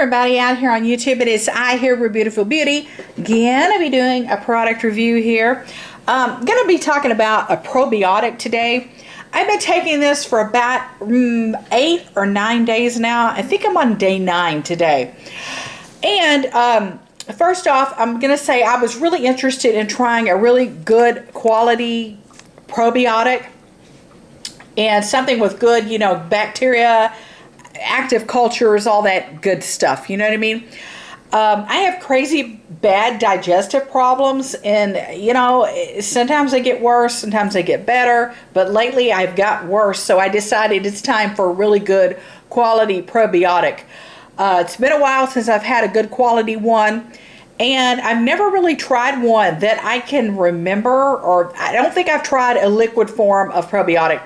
everybody out here on YouTube. It is I here with Beautiful Beauty. Gonna be doing a product review here. Gonna be talking about a probiotic today. I've been taking this for about 8 or 9 days now. I think I'm on day 9 today. And first off, I'm gonna say I was really interested in trying a really good quality probiotic and something with good, bacteria, active cultures, all that good stuff, you know what I mean? I have crazy bad digestive problems, and sometimes they get worse, sometimes they get better, but lately I've got worse, so I decided it's time for a really good quality probiotic. It's been a while since I've had a good quality one, and I've never really tried one that I can remember, or I don't think I've tried a liquid form of probiotic.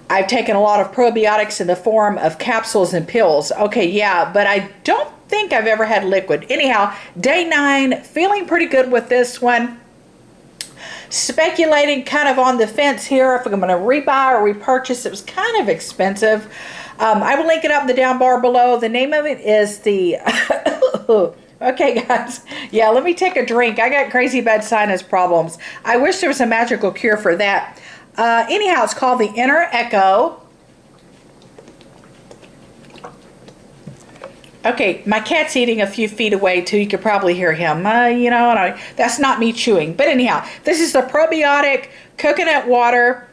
I've taken a lot of probiotics in the form of capsules and pills. Okay, yeah, but I don't think I've ever had liquid. Anyhow, day 9, feeling pretty good with this one. Speculating kind of on the fence here if I'm going to rebuy or repurchase. It was kind of expensive. I will link it up in the down bar below. The name of it is the... Okay, guys. Yeah, let me take a drink. I got crazy bad sinus problems. I wish there was a magical cure for that. Anyhow, it's called the Inner Echo. Okay, my cat's eating a few feet away too. You could probably hear him. That's not me chewing. But anyhow, this is the probiotic coconut water,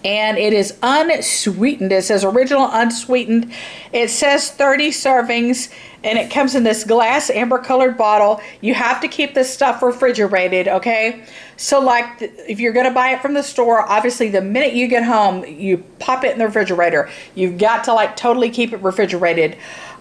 and it is unsweetened. It says original unsweetened. It says 30 servings, and it comes in this glass amber colored bottle. You have to keep this stuff refrigerated, okay? So like if you're going to buy it from the store, obviously the minute you get home, you pop it in the refrigerator. You've got to like totally keep it refrigerated.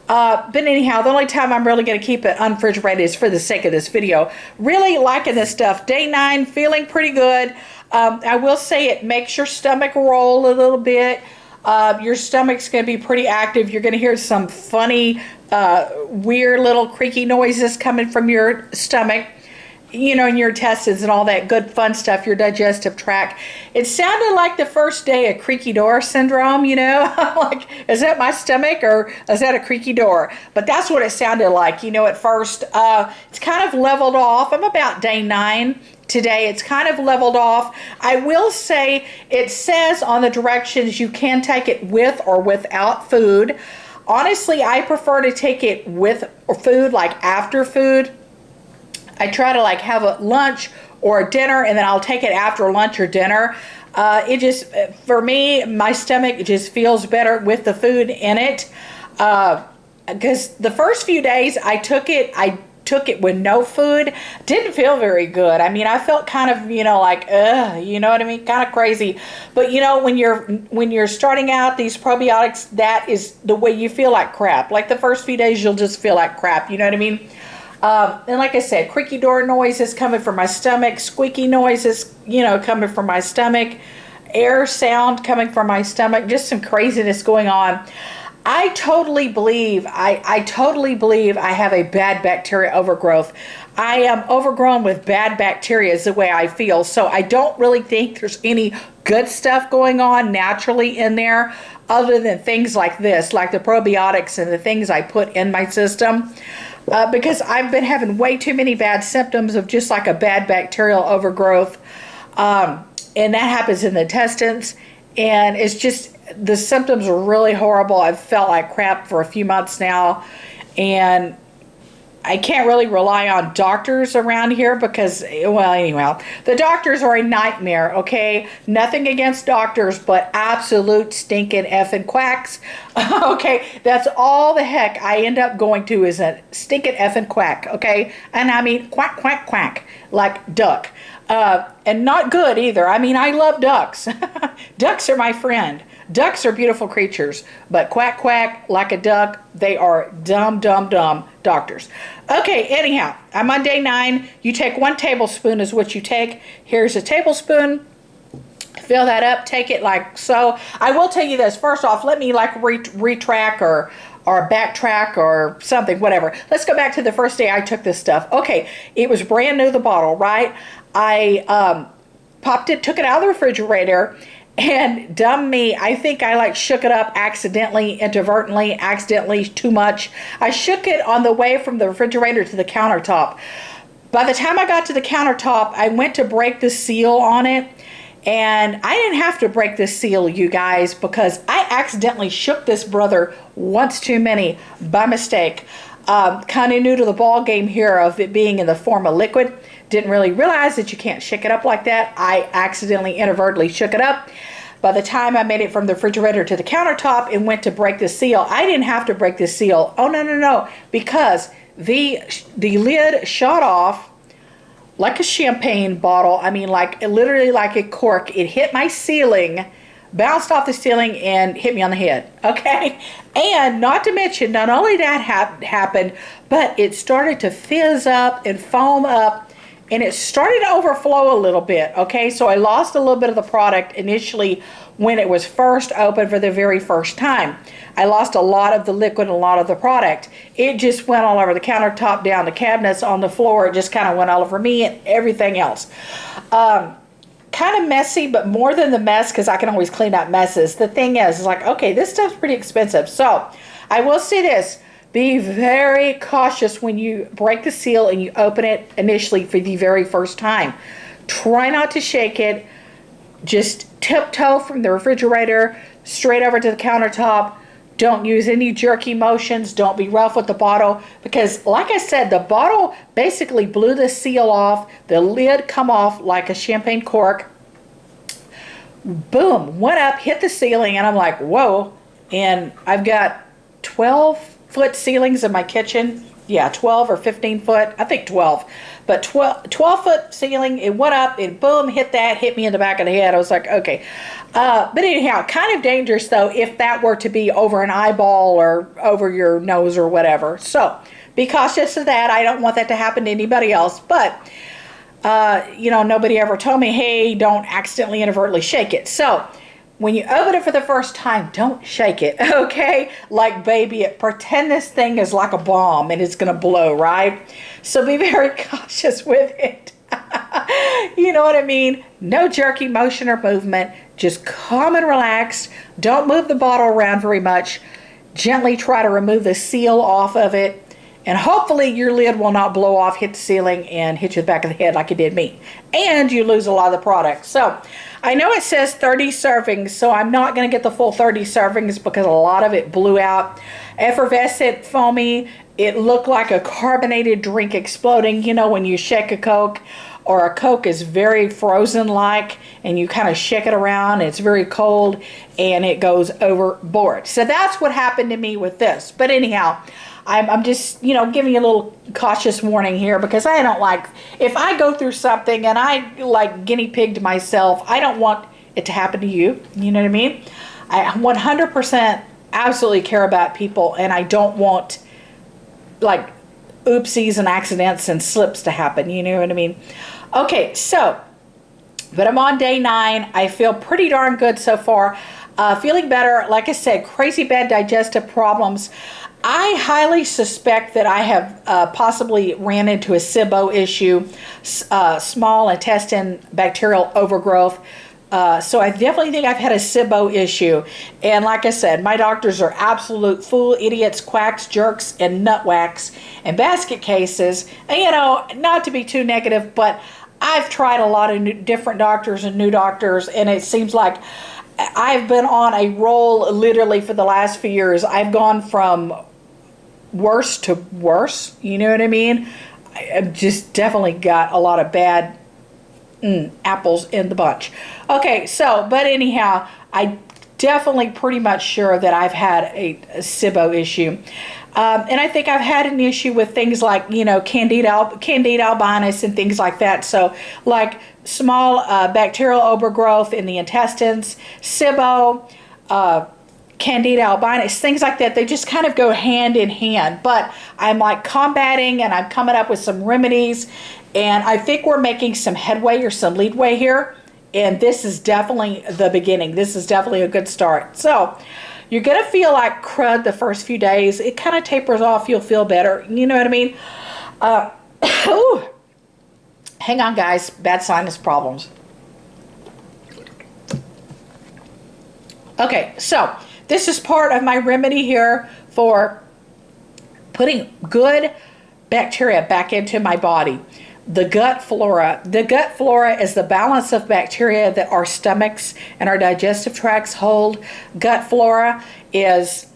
But anyhow, the only time I'm really going to keep it unrefrigerated is for the sake of this video. Really liking this stuff. Day 9, feeling pretty good. I will say it makes your stomach roll a little bit. Your stomach's going to be pretty active. You're going to hear some funny, weird little creaky noises coming from your stomach, in your intestines and all that good fun stuff, your digestive tract. It sounded like the first day of creaky door syndrome, like, is that my stomach or is that a creaky door? But that's what it sounded like, at first. It's kind of leveled off. I'm about day 9 today. It's kind of leveled off. I will say it says on the directions you can take it with or without food. Honestly, I prefer to take it with food, like after food. I try to like have a lunch or a dinner, and then I'll take it after lunch or dinner. It just, for me, my stomach just feels better with the food in it. Because the first few days I took it with no food. Didn't feel very good. I mean, I felt kind of, like, you know what I mean? Kind of crazy. But, when you're starting out these probiotics, that is the way you feel like crap. Like the first few days, you'll just feel like crap. You know what I mean? And like I said, creaky door noises coming from my stomach, squeaky noises, coming from my stomach, air sound coming from my stomach, just some craziness going on. I totally believe I have a bad bacteria overgrowth. I am overgrown with bad bacteria is the way I feel. So I don't really think there's any good stuff going on naturally in there other than things like this, like the probiotics and the things I put in my system. Because I've been having way too many bad symptoms of just like a bad bacterial overgrowth. And that happens in the intestines. And it's just, the symptoms are really horrible. I've felt like crap for a few months now. And I can't really rely on doctors around here because, well, anyway, the doctors are a nightmare, okay? Nothing against doctors, but absolute stinking effing quacks. Okay, that's all the heck I end up going to is a stinking effing quack, okay? And I mean quack, quack, quack, like duck. And not good either. I mean, I love ducks. Ducks are my friend. Ducks are beautiful creatures, but quack, quack, like a duck, they are dumb, dumb, dumb doctors. Okay, anyhow, I'm on day 9. You take 1 tablespoon is what you take. Here's a tablespoon. Fill that up, take it like so. I will tell you this. First off, let me like retrack or backtrack or something, whatever. Let's go back to the first day I took this stuff. Okay, it was brand new, the bottle, right? I took it out of the refrigerator, And dumb me, I think I like shook it up accidentally, inadvertently, accidentally too much. I shook it on the way from the refrigerator to the countertop. By the time I got to the countertop, I went to break the seal on it. And I didn't have to break this seal, you guys, because I accidentally shook this brother once too many by mistake. Kind of new to the ball game here of it being in the form of liquid. Didn't really realize that you can't shake it up like that. I accidentally, inadvertently shook it up. By the time I made it from the refrigerator to the countertop and went to break the seal, I didn't have to break the seal. Oh, no, no, no. Because the lid shot off like a champagne bottle. I mean, like literally like a cork. It hit my ceiling, bounced off the ceiling, and hit me on the head. Okay? And not to mention, not only that happened, but it started to fizz up and foam up, and it started to overflow a little bit. Okay? So I lost a little bit of the product initially when it was first opened for the very first time. I lost a lot of the liquid and a lot of the product. It just went all over the countertop, down the cabinets, on the floor. It just kind of went all over me and everything else. Kind of messy, but more than the mess, because I can always clean up messes. The thing is like, okay, this stuff's pretty expensive. So I will say this. Be very cautious when you break the seal and you open it initially for the very first time. Try not to shake it. Just tiptoe from the refrigerator straight over to the countertop. Don't use any jerky motions. Don't be rough with the bottle, because like I said, the bottle basically blew the seal off. The lid come off like a champagne cork. Boom, went up, hit the ceiling, and I'm like, whoa. And I've got 12-foot ceilings in my kitchen. Yeah, 12 or 15 foot. I think 12. But 12-foot ceiling, it went up, and boom, hit me in the back of the head. I was like, okay. But anyhow, kind of dangerous, though, if that were to be over an eyeball or over your nose or whatever. So be cautious of that. I don't want that to happen to anybody else. But, nobody ever told me, hey, don't accidentally inadvertently shake it. So when you open it for the first time, don't shake it, okay? Like baby, pretend this thing is like a bomb and it's going to blow, right? So be very cautious with it. You know what I mean? No jerky motion or movement. Just calm and relaxed. Don't move the bottle around very much. Gently try to remove the seal off of it. And hopefully your lid will not blow off, hit the ceiling, and hit you in the back of the head like it did me. And you lose a lot of the product. So I know it says 30 servings, so I'm not going to get the full 30 servings because a lot of it blew out. Effervescent, foamy. It looked like a carbonated drink exploding. You know, when you shake a Coke, or a Coke is very frozen-like, and you kind of shake it around, and it's very cold, and it goes overboard. So that's what happened to me with this. But anyhow, I'm just, giving you a little cautious warning here, because I don't like, if I go through something and I like guinea pigged myself, I don't want it to happen to you. You know what I mean? I 100% absolutely care about people, and I don't want like oopsies and accidents and slips to happen. You know what I mean? Okay, so, but I'm on day 9. I feel pretty darn good so far. Feeling better. Like I said, crazy bad digestive problems. I highly suspect that I have possibly ran into a SIBO issue, small intestine bacterial overgrowth. So I definitely think I've had a SIBO issue. And like I said, my doctors are absolute fool, idiots, quacks, jerks, and nutwhacks and basket cases. And, not to be too negative, but I've tried a lot of different doctors and new doctors, and it seems like I've been on a roll literally for the last few years. I've gone from worse to worse, you know what I mean? I've just definitely got a lot of bad apples in the bunch. Okay, so, but anyhow, I definitely pretty much sure that I've had a SIBO issue. And I think I've had an issue with things like, Candida albinus and things like that. So, like small bacterial overgrowth in the intestines, SIBO, Candida albinus, things like that. They just kind of go hand in hand. But I'm like combating, and I'm coming up with some remedies, and I think we're making some headway or some leadway here. And this is definitely the beginning. This is definitely a good start. So you're going to feel like crud the first few days. It kind of tapers off. You'll feel better. You know what I mean? Ooh. Hang on, guys. Bad sinus problems. Okay, so this is part of my remedy here for putting good bacteria back into my body. The gut flora. The gut flora is the balance of bacteria that our stomachs and our digestive tracts hold. Gut flora is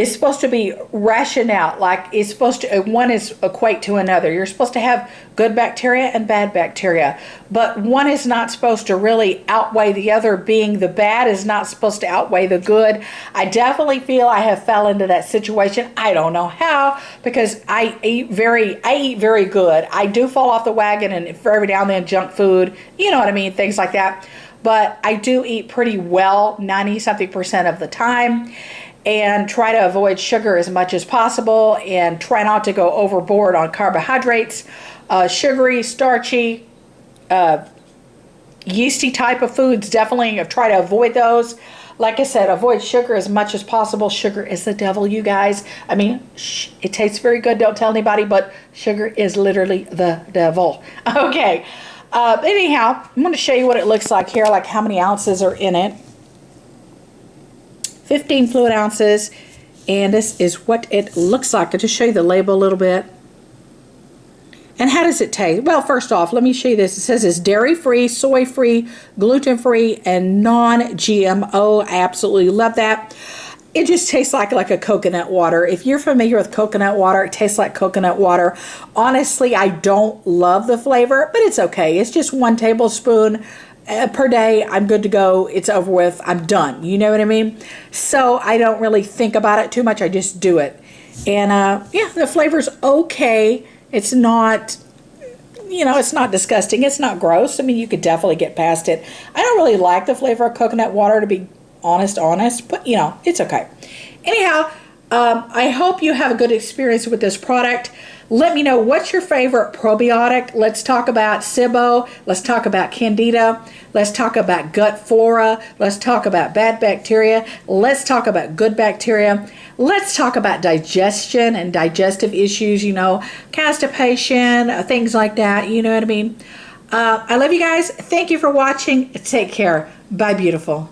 supposed to be rationed out, like it's supposed to, one is equate to another. You're supposed to have good bacteria and bad bacteria, but one is not supposed to really outweigh the other, being the bad is not supposed to outweigh the good. I definitely feel I have fell into that situation. I don't know how, because I eat very good. I do fall off the wagon, and for every now and then junk food, you know what I mean, things like that. But I do eat pretty well 90-something% of the time, and try to avoid sugar as much as possible, and try not to go overboard on carbohydrates, sugary, starchy, yeasty type of foods. Definitely try to avoid those. Like I said, avoid sugar as much as possible. Sugar is the devil, you guys. I mean, it tastes very good, don't tell anybody, but sugar is literally the devil. Okay, anyhow, I'm going to show you what it looks like here, like how many ounces are in it. 15 fluid ounces, and this is what it looks like. I'll just show you the label a little bit. And how does it taste? Well, first off, let me show you this. It says it's dairy-free, soy-free, gluten-free, and non-GMO. I absolutely love that. It just tastes like a coconut water. If you're familiar with coconut water, it tastes like coconut water. Honestly, I don't love the flavor, but it's okay. It's just 1 tablespoon per day. I'm good to go. It's over with. I'm done. You know what I mean? So I don't really think about it too much. I just do it. And yeah, the flavor's okay. It's not, you know, it's not disgusting. It's not gross. I mean, you could definitely get past it. I don't really like the flavor of coconut water, to be honest, but you know, it's okay. Anyhow, I hope you have a good experience with this product. Let me know, what's your favorite probiotic. Let's talk about SIBO. Let's talk about Candida. Let's talk about gut flora. Let's talk about bad bacteria. Let's talk about good bacteria. Let's talk about digestion and digestive issues, you know, constipation, things like that. You know what I mean? I love you guys. Thank you for watching. Take care. Bye, beautiful.